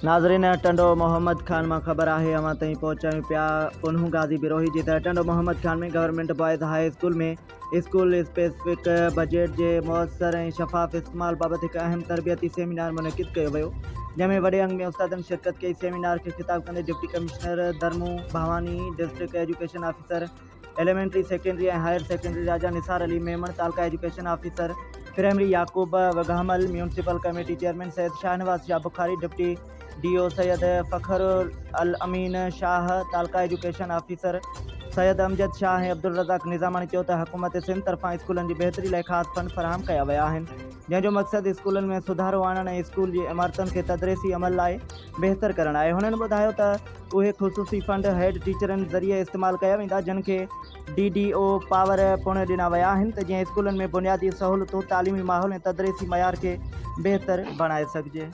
नाज़रीन, टंडो मोहम्मद खान में खबर है अवां ताईं पहुंचायूं पिया पुनहू गाज़ी बिरोही जी त टंडो मोहम्मद खान में गवर्नमेंट बॉयज़ हाई स्कूल में स्कूल स्पेसिफिक बजट के मुअसर ऐं शफ़ाफ़ इस्तेमाल बाबत एक अहम तरबियती सेमिनार मुनक़िद किया वियो, जंहिंमें वॾे अंग में उस्तादनि शिरकत कई। सेमिनार के खिताब कंदे deputy commissioner Dharmu Bhawani, district education officer elementary secondary ऐं higher secondary Raja Nisar Ali Memon, taluka education officer primary Yaqoob Waghamal, municipal committee chairman Syed Shahnawaz Shah Bukhari, deputy DO Syed Fakhar al Amin Shah, taluka education officer Syed Amjad Shah ऐं अब्दुल रज़ाक निज़ामानी चयो त हुकूमत सिंध तरफ़ां स्कूलनि जी बहितरी लाइ ख़ासि फंड फराहम कया विया आहिनि, जंहिंजो मक़सदु स्कूलनि में सुधारो आणणु ऐं स्कूल जी इमारतुनि खे तदरीसी अमल लाइ बहितर करणु आहे। हुननि ॿुधायो त उहे ख़ुसूसी फंड हेड टीचरनि ज़रिए इस्तेमालु कया वेंदा, जिन खे DDO पावर पिणु ॾिना विया आहिनि त जीअं स्कूलनि में बुनियादी सहूलतूं, तालीमी माहौल ऐं तदरीसी मयार खे बहितर बणाए सघिजे।